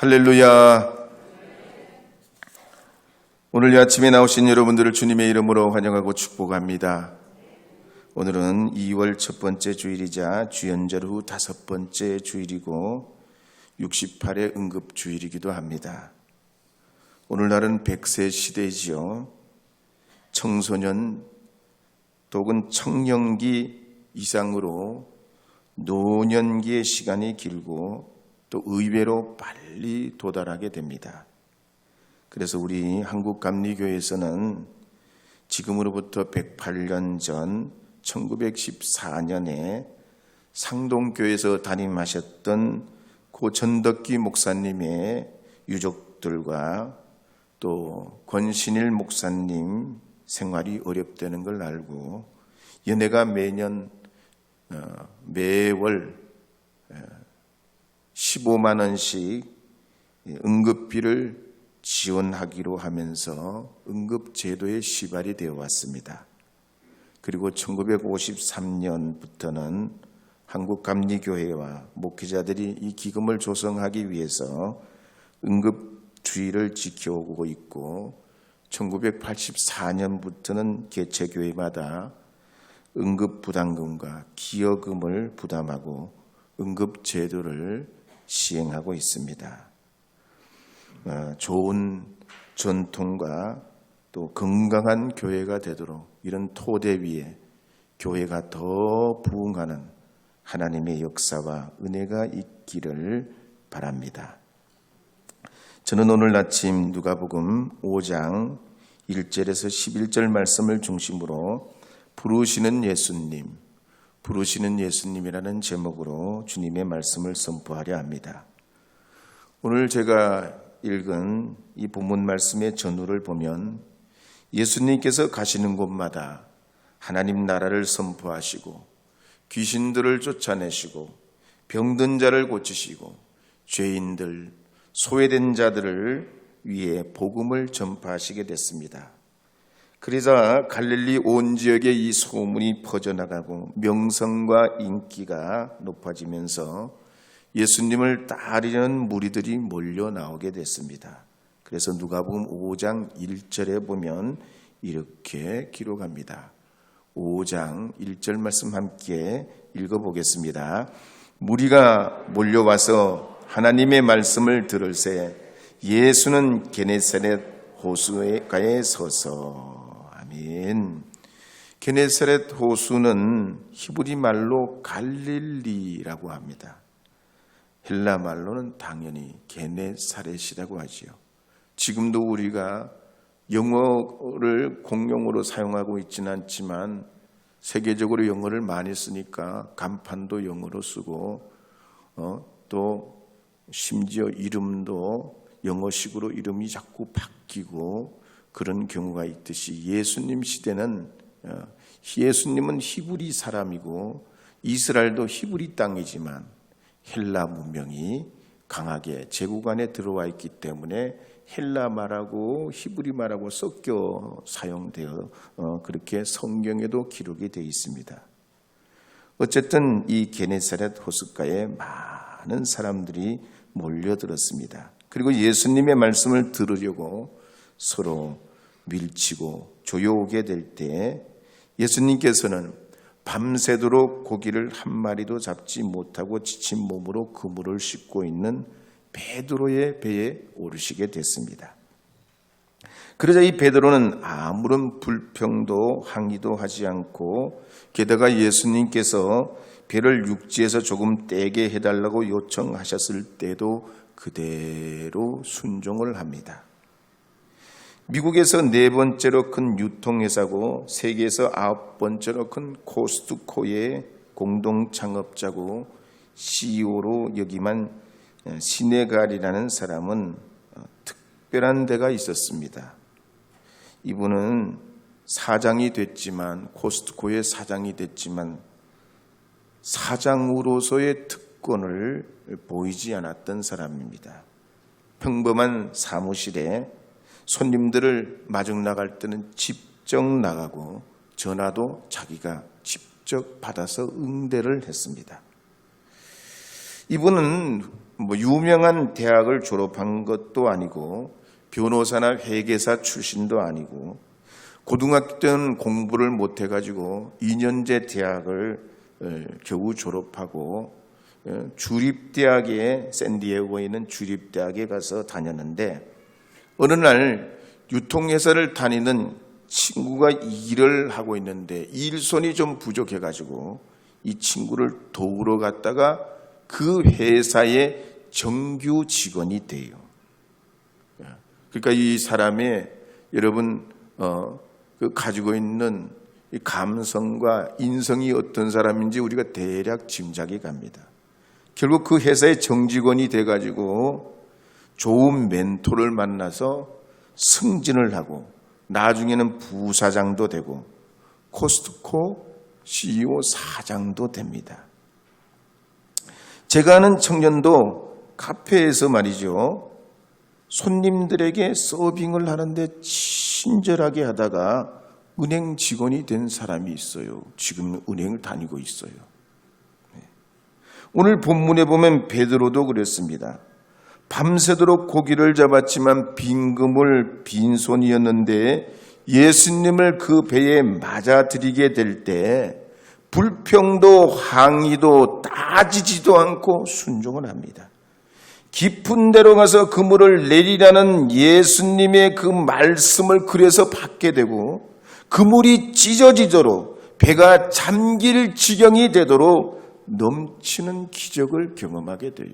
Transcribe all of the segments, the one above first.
할렐루야. 오늘 아침에 나오신 여러분들을 주님의 이름으로 환영하고 축복합니다. 오늘은 2월 첫 번째 주일이자 주연절 후 다섯 번째 주일이고 68회 응급주일이기도 합니다. 오늘날은 100세 시대이지요. 청소년 또는 청년기 이상으로 노년기의 시간이 길고 또 의외로 빨리 도달하게 됩니다. 그래서 우리 한국감리교회에서는 지금으로부터 108년 전 1914년에 상동교회에서 담임하셨던 고 전덕기 목사님의 유족들과 또 권신일 목사님 생활이 어렵다는 걸 알고 연회가 매월 15만 원씩 응급비를 지원하기로 하면서 응급제도에 시발이 되어 왔습니다. 그리고 1953년부터는 한국감리교회와 목회자들이 이 기금을 조성하기 위해서 응급주의를 지켜오고 있고 1984년부터는 개체교회마다 응급부담금과 기여금을 부담하고 응급제도를 시행하고 있습니다. 좋은 전통과 또 건강한 교회가 되도록 이런 토대 위에 교회가 더 부흥하는 하나님의 역사와 은혜가 있기를 바랍니다. 저는 오늘 아침 누가복음 5장 1절에서 11절 말씀을 중심으로 부르시는 예수님이라는 제목으로 주님의 말씀을 선포하려 합니다. 오늘 제가 읽은 이 본문 말씀의 전후를 보면 예수님께서 가시는 곳마다 하나님 나라를 선포하시고 귀신들을 쫓아내시고 병든 자를 고치시고 죄인들, 소외된 자들을 위해 복음을 전파하시게 됐습니다. 그러자 갈릴리 온 지역에 이 소문이 퍼져나가고 명성과 인기가 높아지면서 예수님을 따르려는 무리들이 몰려 나오게 됐습니다. 그래서 누가복음 5장 1절에 보면 이렇게 기록합니다. 5장 1절 말씀 함께 읽어보겠습니다. 무리가 몰려와서 하나님의 말씀을 들을새 예수는 게네사렛 호수가에 서서 아멘. 게네사렛 호수는 히브리 말로 갈릴리라고 합니다. 헬라 말로는 당연히 게네사렛이라고 하지요. 지금도 우리가 영어를 공용어로 사용하고 있지는 않지만 세계적으로 영어를 많이 쓰니까 간판도 영어로 쓰고 또 심지어 이름도 영어식으로 이름이 자꾸 바뀌고 그런 경우가 있듯이 예수님은 히브리 사람이고 이스라엘도 히브리 땅이지만 헬라 문명이 강하게 제국 안에 들어와 있기 때문에 헬라 말하고 히브리 말하고 섞여 사용되어 그렇게 성경에도 기록이 되어 있습니다. 어쨌든 이 게네사렛 호숫가에 많은 사람들이 몰려들었습니다. 그리고 예수님의 말씀을 들으려고 서로 밀치고 조여오게 될 때 예수님께서는 밤새도록 고기를 한 마리도 잡지 못하고 지친 몸으로 그물을 싣고 있는 베드로의 배에 오르시게 됐습니다. 그러자 이 베드로는 아무런 불평도 항의도 하지 않고 게다가 예수님께서 배를 육지에서 조금 떼게 해달라고 요청하셨을 때도 그대로 순종을 합니다. 미국에서 4번째로 큰 유통회사고 세계에서 9번째로 큰 코스트코의 공동 창업자고 CEO로 역임한 시네갈이라는 사람은 특별한 데가 있었습니다. 이분은 사장이 됐지만 코스트코의 사장이 됐지만 사장으로서의 특권을 보이지 않았던 사람입니다. 평범한 사무실에 손님들을 마중 나갈 때는 직접 나가고 전화도 자기가 직접 받아서 응대를 했습니다. 이분은 유명한 대학을 졸업한 것도 아니고 변호사나 회계사 출신도 아니고 고등학교 때는 공부를 못해가지고 2년제 대학을 겨우 졸업하고 주립대학에 샌디에고에 있는 주립대학에 가서 다녔는데 어느 날 유통회사를 다니는 친구가 일을 하고 있는데 일손이 좀 부족해가지고 이 친구를 도우러 갔다가 그 회사의 정규 직원이 돼요. 그러니까 이 사람의 여러분 가지고 있는 이 감성과 인성이 어떤 사람인지 우리가 대략 짐작이 갑니다. 결국 그 회사의 정직원이 돼가지고 좋은 멘토를 만나서 승진을 하고 나중에는 부사장도 되고 코스트코 CEO 사장도 됩니다. 제가 아는 청년도 카페에서 말이죠. 손님들에게 서빙을 하는데 친절하게 하다가 은행 직원이 된 사람이 있어요. 지금 은행을 다니고 있어요. 오늘 본문에 보면 베드로도 그랬습니다. 밤새도록 고기를 잡았지만 빈손이었는데 예수님을 그 배에 맞아들이게 될 때 불평도 항의도 따지지도 않고 순종을 합니다. 깊은 데로 가서 그물을 내리라는 예수님의 그 말씀을 그래서 받게 되고 그물이 찢어지도록 배가 잠길 지경이 되도록 넘치는 기적을 경험하게 돼요.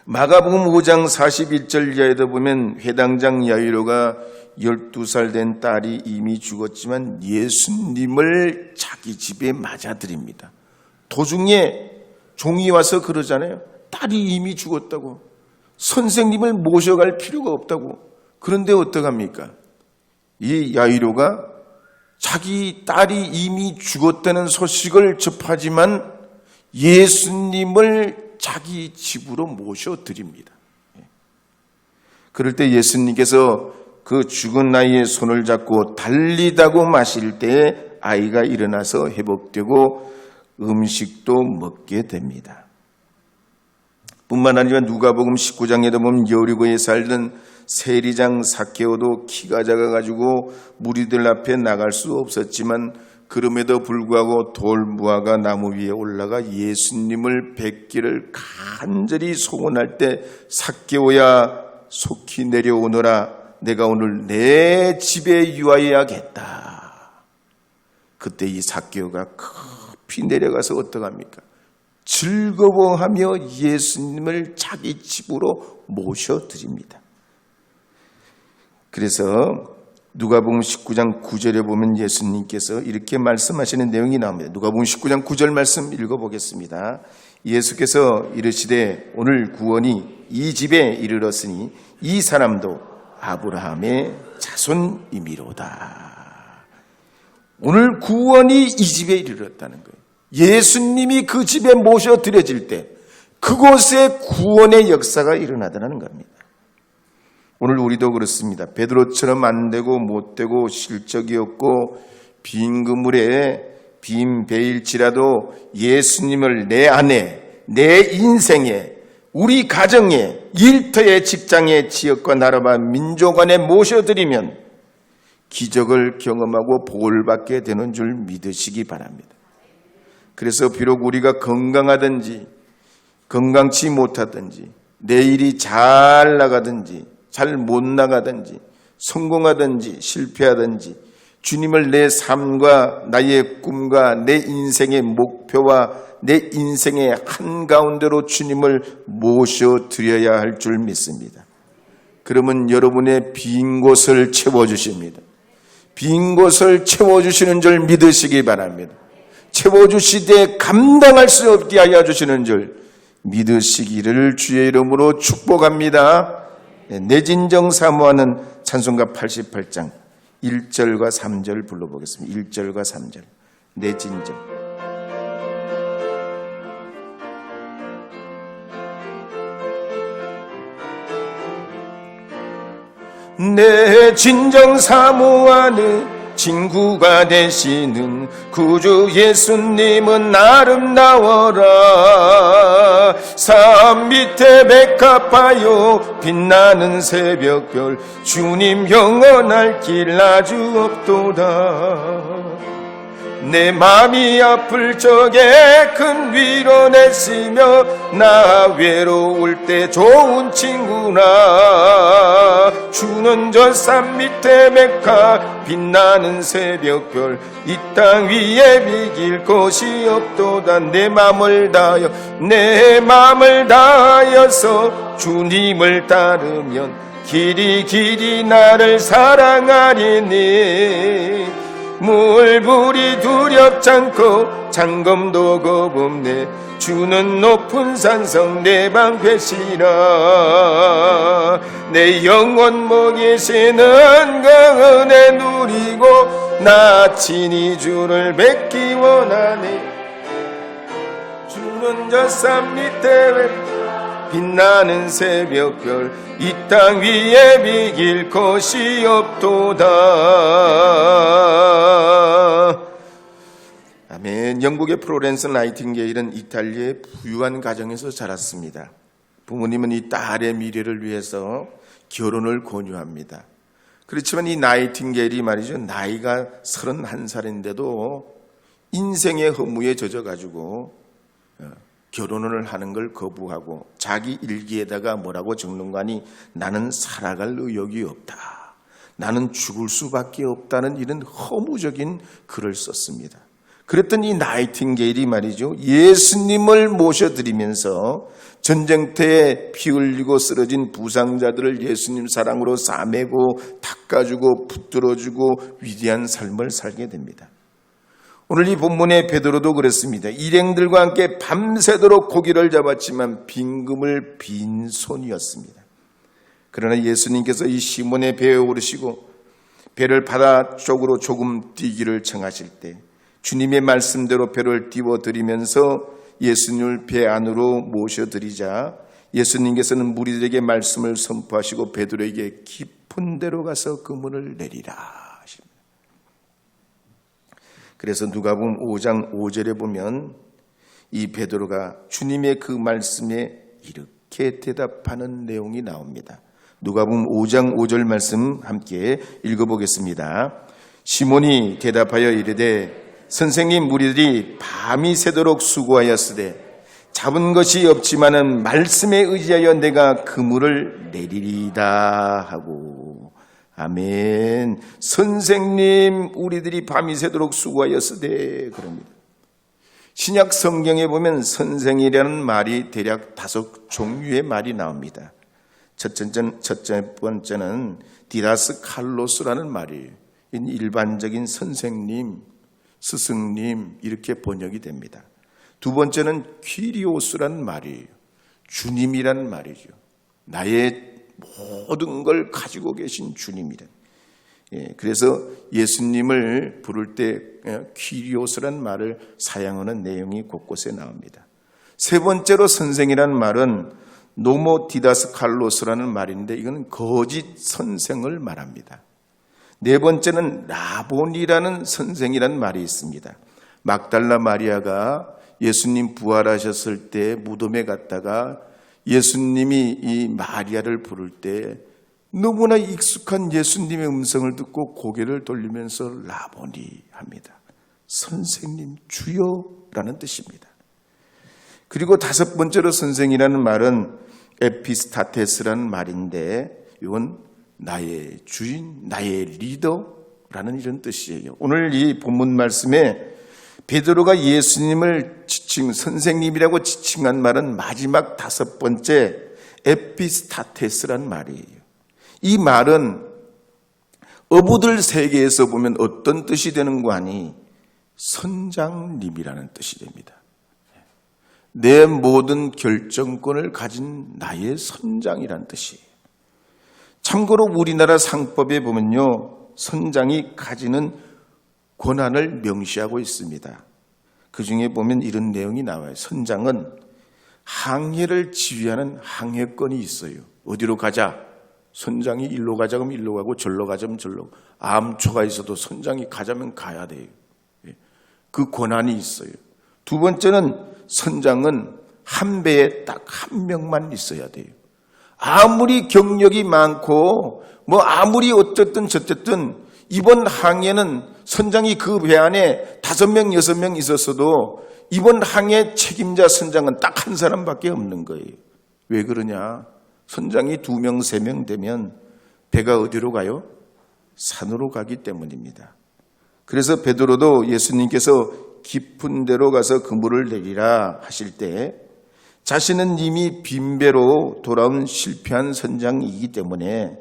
마가복음 5장 41절 이하에도 보면 회당장 야이로가 12살 된 딸이 이미 죽었지만 예수님을 자기 집에 맞아들입니다. 도중에 종이 와서 그러잖아요. 딸이 이미 죽었다고. 선생님을 모셔갈 필요가 없다고. 그런데 어떡합니까? 이 야이로가 자기 딸이 이미 죽었다는 소식을 접하지만 예수님을 자기 집으로 모셔드립니다. 그럴 때 예수님께서 그 죽은 아이의 손을 잡고 달리다고 마실 때 아이가 일어나서 회복되고 음식도 먹게 됩니다. 뿐만 아니라 누가복음 19장에도 보면 여리고에 살던 세리장 삭개오도 키가 작아가지고 무리들 앞에 나갈 수 없었지만 그럼에도 불구하고 돌무화과 나무 위에 올라가 예수님을 뵙기를 간절히 소원할 때 삭개오야 속히 내려오너라. 내가 오늘 내 집에 유하여야겠다. 그때 이 삭개오가 급히 내려가서 어떡합니까? 즐거워하며 예수님을 자기 집으로 모셔드립니다. 그래서 누가복음 19장 9절에 보면 예수님께서 이렇게 말씀하시는 내용이 나옵니다. 누가복음 19장 9절 말씀 읽어보겠습니다. 예수께서 이르시되 오늘 구원이 이 집에 이르렀으니 이 사람도 아브라함의 자손이미로다. 오늘 구원이 이 집에 이르렀다는 거예요. 예수님이 그 집에 모셔드려질 때 그곳에 구원의 역사가 일어나더라는 겁니다. 오늘 우리도 그렇습니다. 베드로처럼 안 되고 못 되고 실적이 없고 빈 그물에 빈 배일지라도 예수님을 내 안에, 내 인생에, 우리 가정에, 일터에, 직장에, 지역과 나라와 민족 안에 모셔드리면 기적을 경험하고 복을 받게 되는 줄 믿으시기 바랍니다. 그래서 비록 우리가 건강하든지 건강치 못하든지 내 일이 잘 나가든지 잘 못 나가든지 성공하든지 실패하든지 주님을 내 삶과 나의 꿈과 내 인생의 목표와 내 인생의 한가운데로 주님을 모셔드려야 할 줄 믿습니다. 그러면 여러분의 빈 곳을 채워주십니다. 빈 곳을 채워주시는 줄 믿으시기 바랍니다. 채워주시되 감당할 수 없게 하여 주시는 줄 믿으시기를 주의 이름으로 축복합니다. 내 진정 사모하는 찬송가 88장 1절과 3절 불러보겠습니다. 1절과 3절. 내 진정. 내 진정 사모하는 친구가 되시는 구주 예수님은 아름다워라. 산 밑에 백합하여 빛나는 새벽별 주님 영원할 길 아주 없도다. 내 맘이 아플 적에 큰 위로 내시며 나 외로울 때 좋은 친구나. 주는 저 산 밑에 백합 빛나는 새벽별 이 땅 위에 비길 곳이 없도다. 내 맘을 다하여서 주님을 따르면 길이 나를 사랑하리니. 물불이 두렵지 않고 장검도 겁없네. 주는 높은 산성 내 방패시라. 내 영혼 먹이시는 그 은혜 누리고 나 친히 주를 뵙기 원하네. 주는 저 산 밑에 빛나는 새벽별 이 땅 위에 비길 곳이 없도다. 아멘. 영국의 플로렌스 나이팅게일은 이탈리아의 부유한 가정에서 자랐습니다. 부모님은 이 딸의 미래를 위해서 결혼을 권유합니다. 그렇지만 이 나이팅게일이 말이죠, 나이가 31살인데도 인생의 허무에 젖어가지고 결혼을 하는 걸 거부하고 자기 일기에다가 뭐라고 적는 거 아니, 나는 살아갈 의욕이 없다, 나는 죽을 수밖에 없다는 이런 허무적인 글을 썼습니다. 그랬더니 이 나이팅게일이 말이죠, 예수님을 모셔드리면서 전쟁터에 피 흘리고 쓰러진 부상자들을 예수님 사랑으로 싸매고 닦아주고 붙들어주고 위대한 삶을 살게 됩니다. 오늘 이 본문의 베드로도 그랬습니다. 일행들과 함께 밤새도록 고기를 잡았지만 빈금을 빈손이었습니다. 그러나 예수님께서 이 시몬의 배에 오르시고 배를 바다 쪽으로 조금 뛰기를 청하실 때 주님의 말씀대로 배를 띄워드리면서 예수님을 배 안으로 모셔드리자 예수님께서는 무리들에게 말씀을 선포하시고 베드로에게 깊은 데로 가서 그물을 내리라 하십니다. 그래서 누가복음 5장 5절에 보면 이 베드로가 주님의 그 말씀에 이렇게 대답하는 내용이 나옵니다. 누가복음 5장 5절 말씀 함께 읽어보겠습니다. 시몬이 대답하여 이르되 선생님, 무리들이 밤이 새도록 수고하였으되 잡은 것이 없지만은 말씀에 의지하여 내가 그물을 내리리다 하고. 아멘. 선생님, 우리들이 밤이 새도록 수고하였으되 그럽니다. 신약 성경에 보면 선생이라는 말이 대략 5 종류의 말이 나옵니다. 첫째 번째는 디다스 칼로스라는 말이에요. 일반적인 선생님, 스승님 이렇게 번역이 됩니다. 두 번째는 퀴리오스라는 말이에요. 주님이라는 말이죠. 나의 모든 걸 가지고 계신 주님이란. 그래서 예수님을 부를 때 퀴리오스라는 말을 사용하는 내용이 곳곳에 나옵니다. 세 번째로 선생이라는 말은 노모디다스 칼로스라는 말인데 이건 거짓 선생을 말합니다. 네 번째는 라본이라는 선생이라는 말이 있습니다. 막달라 마리아가 예수님 부활하셨을 때 무덤에 갔다가 예수님이 이 마리아를 부를 때 너무나 익숙한 예수님의 음성을 듣고 고개를 돌리면서 라보니 합니다. 선생님, 주여라는 뜻입니다. 그리고 5번째로 선생이라는 말은 에피스타테스라는 말인데 이건 나의 주인, 나의 리더라는 이런 뜻이에요. 오늘 이 본문 말씀에 베드로가 예수님을 선생님이라고 지칭한 말은 마지막 5번째 에피스타테스라는 말이에요. 이 말은 어부들 세계에서 보면 어떤 뜻이 되는 거 아니? 선장님이라는 뜻이 됩니다. 내 모든 결정권을 가진 나의 선장이라는 뜻이에요. 참고로 우리나라 상법에 보면요, 선장이 가지는 권한을 명시하고 있습니다. 그 중에 보면 이런 내용이 나와요. 선장은 항해를 지휘하는 항해권이 있어요. 어디로 가자? 선장이 일로 가자면 일로 가고 절로 가자면 절로 가고, 암초가 있어도 선장이 가자면 가야 돼요. 그 권한이 있어요. 두 번째는 선장은 한 배에 딱 한 명만 있어야 돼요. 아무리 경력이 많고 뭐 아무리 어쨌든 저쨌든 이번 항해는 선장이 그 배 안에 5명, 6명 있었어도 이번 항해 책임자 선장은 딱 한 사람밖에 없는 거예요. 왜 그러냐? 선장이 2명, 3명 되면 배가 어디로 가요? 산으로 가기 때문입니다. 그래서 베드로도 예수님께서 깊은 데로 가서 그물을 내리라 하실 때 자신은 이미 빈배로 돌아온 실패한 선장이기 때문에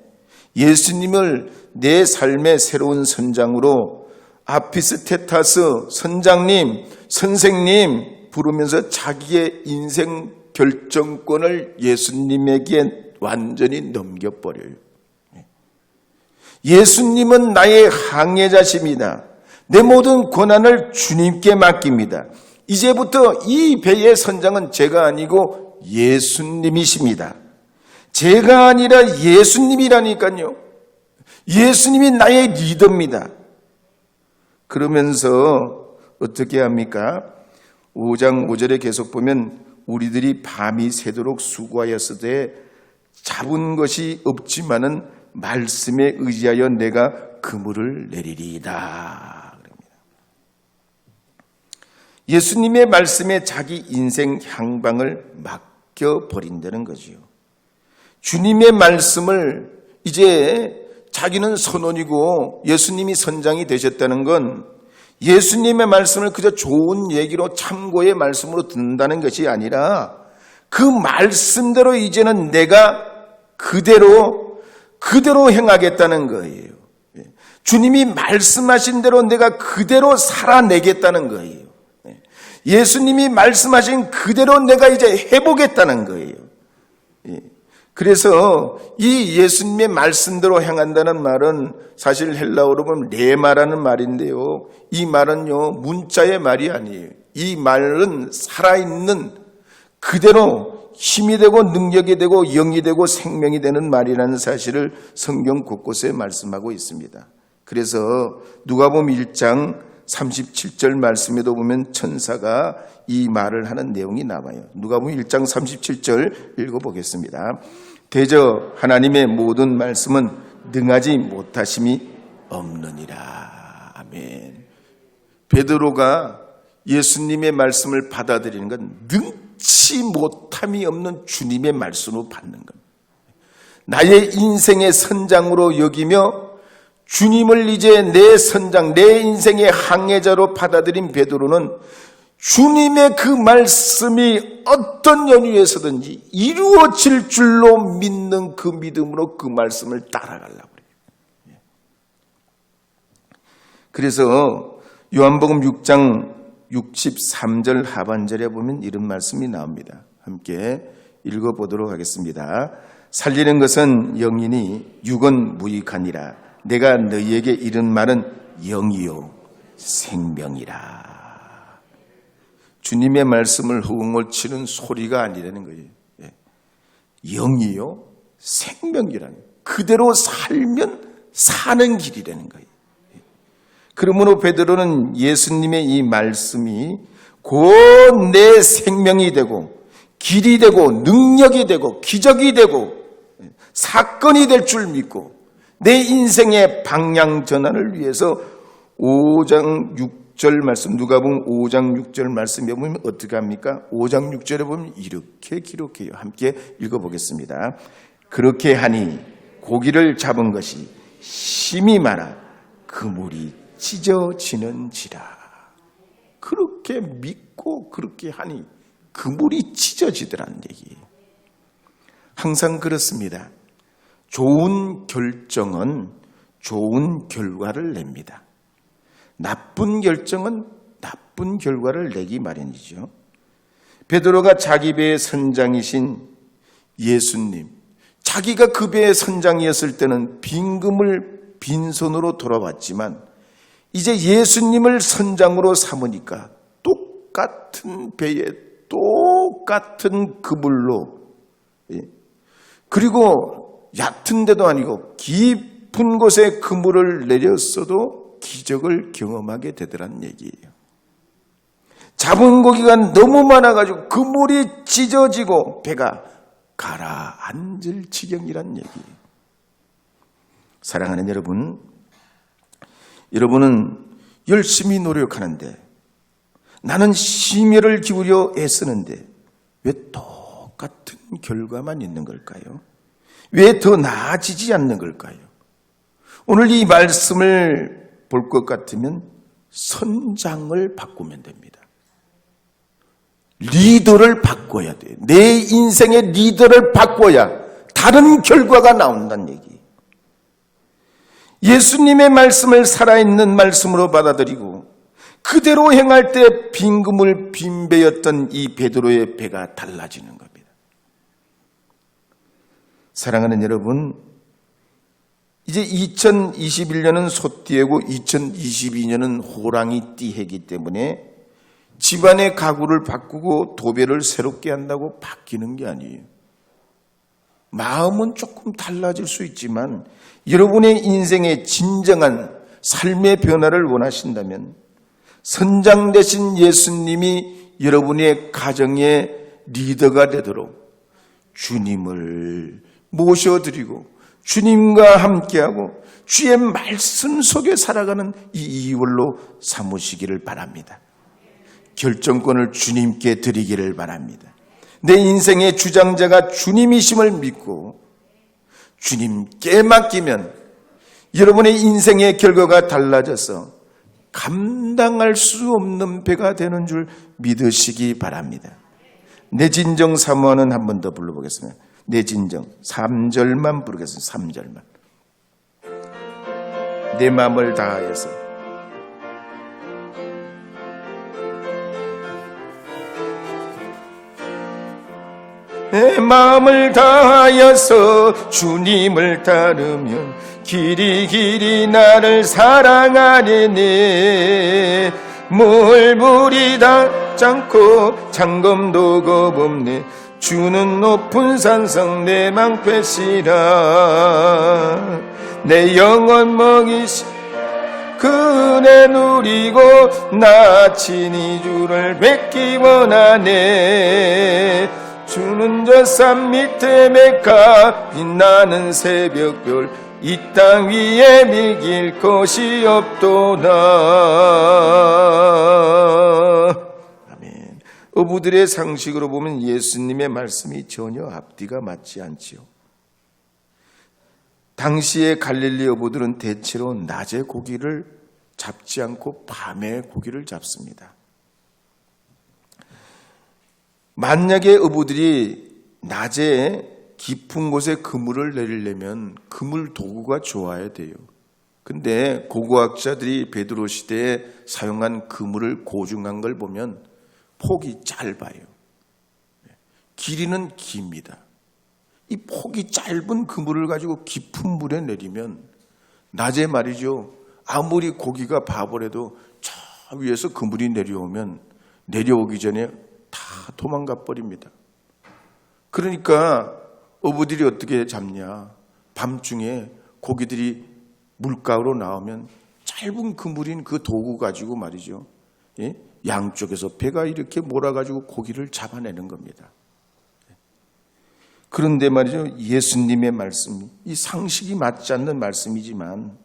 예수님을 내 삶의 새로운 선장으로 아피스테타스 선장님, 선생님 부르면서 자기의 인생 결정권을 예수님에게 완전히 넘겨버려요. 예수님은 나의 항해자십니다. 내 모든 권한을 주님께 맡깁니다. 이제부터 이 배의 선장은 제가 아니고 예수님이십니다. 제가 아니라 예수님이라니까요. 예수님이 나의 리더입니다. 그러면서 어떻게 합니까? 5장 5절에 계속 보면 우리들이 밤이 새도록 수고하였으되 잡은 것이 없지만은 말씀에 의지하여 내가 그물을 내리리이다. 예수님의 말씀에 자기 인생 향방을 맡겨버린다는 거지요. 주님의 말씀을 이제 자기는 선원이고 예수님이 선장이 되셨다는 건 예수님의 말씀을 그저 좋은 얘기로 참고의 말씀으로 듣는다는 것이 아니라 그 말씀대로 이제는 내가 그대로 행하겠다는 거예요. 주님이 말씀하신 대로 내가 그대로 살아내겠다는 거예요. 예수님이 말씀하신 그대로 내가 이제 해보겠다는 거예요. 그래서 이 예수님의 말씀대로 행한다는 말은 사실 헬라어로 보면 레마라는 말인데요. 이 말은요, 문자의 말이 아니에요. 이 말은 살아있는 그대로 힘이 되고 능력이 되고 영이 되고 생명이 되는 말이라는 사실을 성경 곳곳에 말씀하고 있습니다. 그래서 누가복음 1장 37절 말씀에도 보면 천사가 이 말을 하는 내용이 나와요. 누가복음 1장 37절 읽어보겠습니다. 대저 하나님의 모든 말씀은 능하지 못하심이 없느니라. 아멘. 베드로가 예수님의 말씀을 받아들이는 건 능치 못함이 없는 주님의 말씀으로 받는 겁니다. 나의 인생의 선장으로 여기며 주님을 이제 내 선장, 내 인생의 항해자로 받아들인 베드로는 주님의 그 말씀이 어떤 연유에서든지 이루어질 줄로 믿는 그 믿음으로 그 말씀을 따라가려고 그래요. 그래서 요한복음 6장 63절 하반절에 보면 이런 말씀이 나옵니다. 함께 읽어보도록 하겠습니다. 살리는 것은 영이니 육은 무익하니라. 내가 너희에게 이른 말은 영이요 생명이라. 주님의 말씀을 허공을 치는 소리가 아니라는 거예요. 영이요 생명이라는 거예요. 그대로 살면 사는 길이라는 거예요. 그러므로 베드로는 예수님의 이 말씀이 곧 내 생명이 되고 길이 되고 능력이 되고 기적이 되고 사건이 될 줄 믿고 내 인생의 방향 전환을 위해서 5장 6절 말씀, 누가복음 5장 6절 말씀에 보면 어떻게 합니까? 5장 6절에 보면 이렇게 기록해요. 함께 읽어보겠습니다. 그렇게 하니 고기를 잡은 것이 심히 많아 그물이 찢어지는지라. 그렇게 믿고 그렇게 하니 그물이 찢어지더라는 얘기예요. 항상 그렇습니다. 좋은 결정은 좋은 결과를 냅니다. 나쁜 결정은 나쁜 결과를 내기 마련이죠. 베드로가 자기 배의 선장이신 예수님, 자기가 그 배의 선장이었을 때는 빈손으로 돌아왔지만 이제 예수님을 선장으로 삼으니까 똑같은 배에 똑같은 그물로, 그리고 얕은 데도 아니고 깊은 곳에 그물을 내렸어도 기적을 경험하게 되더란 얘기예요. 잡은 고기가 너무 많아가지고 그물이 찢어지고 배가 가라앉을 지경이란 얘기예요. 사랑하는 여러분, 여러분은 열심히 노력하는데, 나는 심혈을 기울여 애쓰는데 왜 똑같은 결과만 있는 걸까요? 왜 더 나아지지 않는 걸까요? 오늘 이 말씀을 볼 것 같으면 선장을 바꾸면 됩니다. 리더를 바꿔야 돼요. 내 인생의 리더를 바꿔야 다른 결과가 나온다는 얘기. 예수님의 말씀을 살아있는 말씀으로 받아들이고 그대로 행할 때 빈 그물 빈 배였던 이 베드로의 배가 달라지는 겁니다. 사랑하는 여러분, 이제 2021년은 소띠해고 2022년은 호랑이 띠해기 때문에 집안의 가구를 바꾸고 도배를 새롭게 한다고 바뀌는 게 아니에요. 마음은 조금 달라질 수 있지만 여러분의 인생의 진정한 삶의 변화를 원하신다면 선장 되신 예수님이 여러분의 가정의 리더가 되도록 주님을 모셔드리고 주님과 함께하고 주의 말씀 속에 살아가는 이 2월로 삼으시기를 바랍니다. 결정권을 주님께 드리기를 바랍니다. 내 인생의 주장자가 주님이심을 믿고 주님께 맡기면 여러분의 인생의 결과가 달라져서 감당할 수 없는 배가 되는 줄 믿으시기 바랍니다. 내 진정 사모하는 한 번 더 불러보겠습니다. 내 진정 3절만 부르겠습니다. 3절만. 내 마음을 다하여서 내 마음을 다하여서 주님을 따르면 길이 길이 나를 사랑하리니 물불이 닿지 않고 잠금도 겁없네 주는 높은 산성 내 방패시라 내 영혼 먹이시 그 은혜 누리고 나 친히 주를 뵙기 원하네 주는 저 산 밑에 메카 빛나는 새벽별 이 땅 위에 미길 것이 없도다. 아멘. 어부들의 상식으로 보면 예수님의 말씀이 전혀 앞뒤가 맞지 않지요. 당시의 갈릴리 어부들은 대체로 낮에 고기를 잡지 않고 밤에 고기를 잡습니다. 만약에 어부들이 낮에 깊은 곳에 그물을 내리려면 그물 도구가 좋아야 돼요. 근데 고고학자들이 베드로 시대에 사용한 그물을 고증한 걸 보면 폭이 짧아요. 길이는 깁니다. 이 폭이 짧은 그물을 가지고 깊은 물에 내리면 낮에 말이죠. 아무리 고기가 바보래도 저 위에서 그물이 내려오면 내려오기 전에 다 도망가 버립니다. 그러니까 어부들이 어떻게 잡냐. 밤중에 고기들이 물가로 나오면 짧은 그물인 그 도구 가지고 말이죠. 예? 양쪽에서 배가 이렇게 몰아가지고 고기를 잡아내는 겁니다. 그런데 말이죠. 예수님의 말씀, 이 상식이 맞지 않는 말씀이지만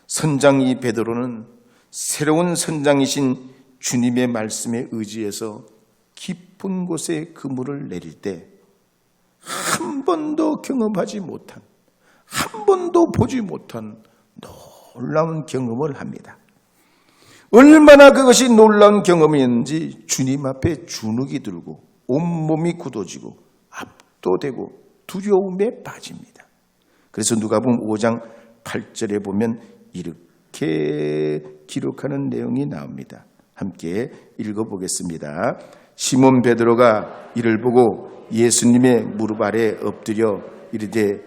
선장 이 베드로는 새로운 선장이신 주님의 말씀에 의지해서 깊은 곳에 그물을 내릴 때 한 번도 경험하지 못한, 한 번도 보지 못한 놀라운 경험을 합니다. 얼마나 그것이 놀라운 경험이었는지 주님 앞에 주눅이 들고 온몸이 굳어지고 압도되고 두려움에 빠집니다. 그래서 누가복음 5장 8절에 보면 이렇게 기록하는 내용이 나옵니다. 함께 읽어보겠습니다. 시몬 베드로가 이를 보고 예수님의 무릎 아래 엎드려 이르되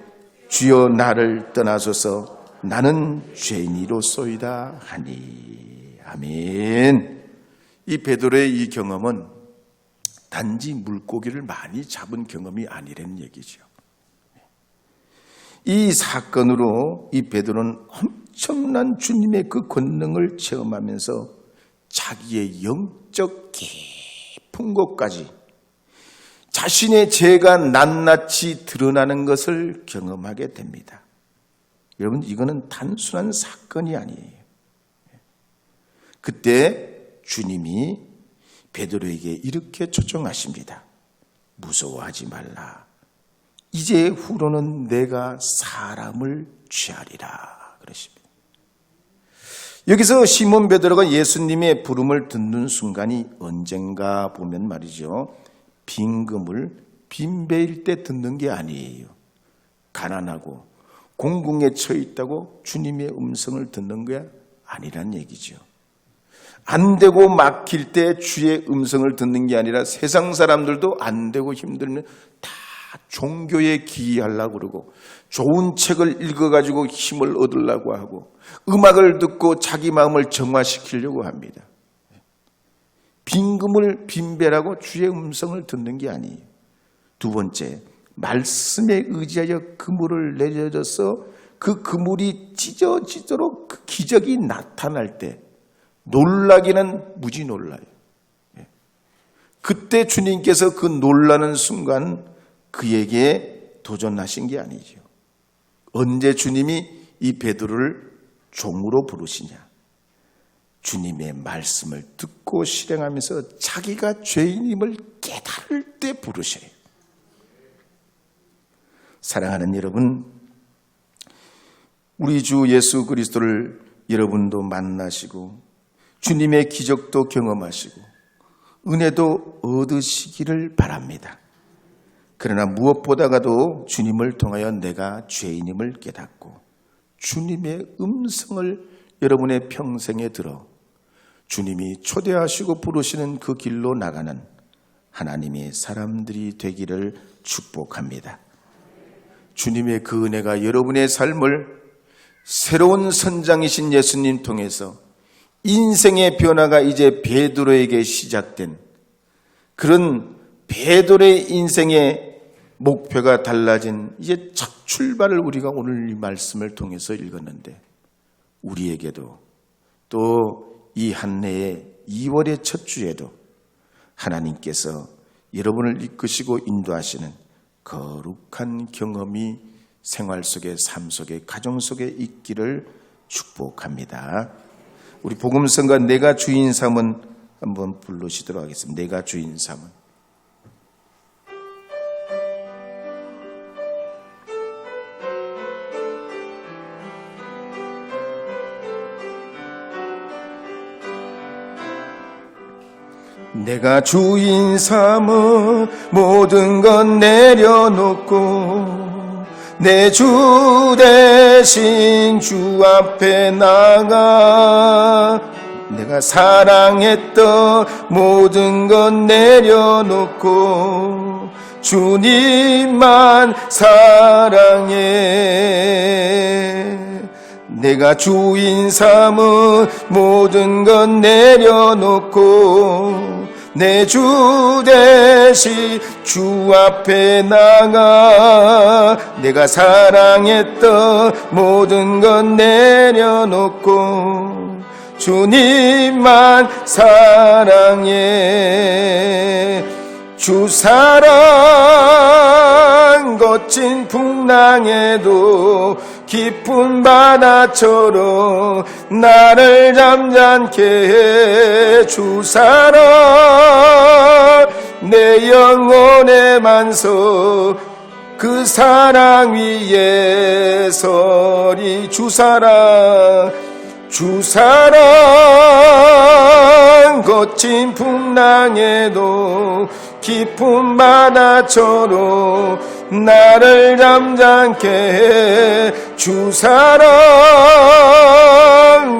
주여 나를 떠나소서 나는 죄인이로소이다 하니. 아멘. 이 베드로의 이 경험은 단지 물고기를 많이 잡은 경험이 아니라는 얘기죠. 이 사건으로 이 베드로는 엄청난 주님의 그 권능을 체험하면서 자기의 영적 깊은 곳까지 자신의 죄가 낱낱이 드러나는 것을 경험하게 됩니다. 여러분, 이거는 단순한 사건이 아니에요. 그때 주님이 베드로에게 이렇게 초청하십니다. 무서워하지 말라. 이제 후로는 내가 사람을 취하리라 그러십니다. 여기서 시몬 베드로가 예수님의 부름을 듣는 순간이 언젠가 보면 말이죠, 빈금을 빈배일 때 듣는 게 아니에요. 가난하고 공궁에 처해 있다고 주님의 음성을 듣는 게 아니란 얘기죠. 안 되고 막힐 때 주의 음성을 듣는 게 아니라 세상 사람들도 안 되고 힘들면 다 종교에 기이하려고 그러고 좋은 책을 읽어가지고 힘을 얻으려고 하고 음악을 듣고 자기 마음을 정화시키려고 합니다. 빈금을 빈배라고 주의 음성을 듣는 게 아니에요. 두 번째, 말씀에 의지하여 그물을 내려줘서 그 그물이 찢어지도록 그 기적이 나타날 때 놀라기는 무지 놀라요. 그때 주님께서 그 놀라는 순간 그에게 도전하신 게 아니죠. 언제 주님이 이 베드로를 종으로 부르시냐? 주님의 말씀을 듣고 실행하면서 자기가 죄인임을 깨달을 때 부르셔요. 사랑하는 여러분, 우리 주 예수 그리스도를 여러분도 만나시고 주님의 기적도 경험하시고 은혜도 얻으시기를 바랍니다. 그러나 무엇보다도 주님을 통하여 내가 죄인임을 깨닫고 주님의 음성을 여러분의 평생에 들어 주님이 초대하시고 부르시는 그 길로 나가는 하나님의 사람들이 되기를 축복합니다. 주님의 그 은혜가 여러분의 삶을 새로운 선장이신 예수님 통해서 인생의 변화가 이제 베드로에게 시작된 그런 베드로의 인생의 목표가 달라진 이제 첫 출발을 우리가 오늘 이 말씀을 통해서 읽었는데 우리에게도 또 이 한 해의 2월의 첫 주에도 하나님께서 여러분을 이끄시고 인도하시는 거룩한 경험이 생활 속에, 삶 속에, 가정 속에 있기를 축복합니다. 우리 복음성가 내가 주인 삼은 한번 부르시도록 하겠습니다. 내가 주인 삼은. 내가 주인 삼은 모든 건 내려놓고 내 주 대신 주 앞에 나가 내가 사랑했던 모든 건 내려놓고 주님만 사랑해. 내가 주인 삼은 모든 건 내려놓고 내 주 대신 주 앞에 나가 내가 사랑했던 모든 건 내려놓고 주님만 사랑해. 주 사랑 거친 풍랑에도 깊은 바다처럼 나를 잠잠케 해. 주 사랑 내 영혼의 만석 그 사랑 위에 서리. 주 사랑 거친 풍랑에도 깊은 바다처럼 나를 잠잠케 해. 주 사랑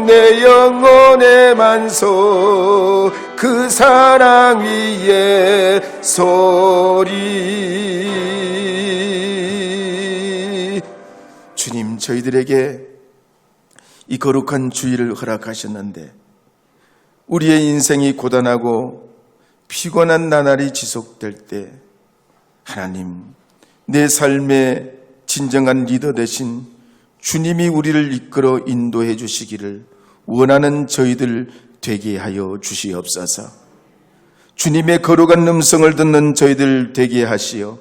내 영혼의 만석 그 사랑 위에 서리. 주님, 저희들에게 이 거룩한 주일을 허락하셨는데 우리의 인생이 고단하고 피곤한 나날이 지속될 때 하나님, 내 삶의 진정한 리더 되신 주님이 우리를 이끌어 인도해 주시기를 원하는 저희들 되게 하여 주시옵소서. 주님의 거룩한 음성을 듣는 저희들 되게 하시어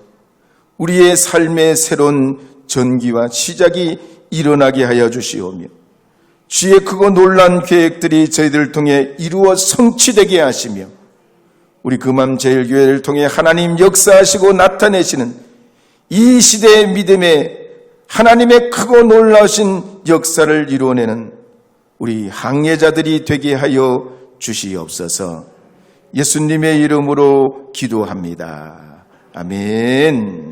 우리의 삶의 새로운 전기와 시작이 일어나게 하여 주시오며 주의 크고 놀란 계획들이 저희들을 통해 이루어 성취되게 하시며 우리 금암제일교회를 통해 하나님 역사하시고 나타내시는 이 시대의 믿음에 하나님의 크고 놀라우신 역사를 이루어내는 우리 항해자들이 되게 하여 주시옵소서. 예수님의 이름으로 기도합니다. 아멘.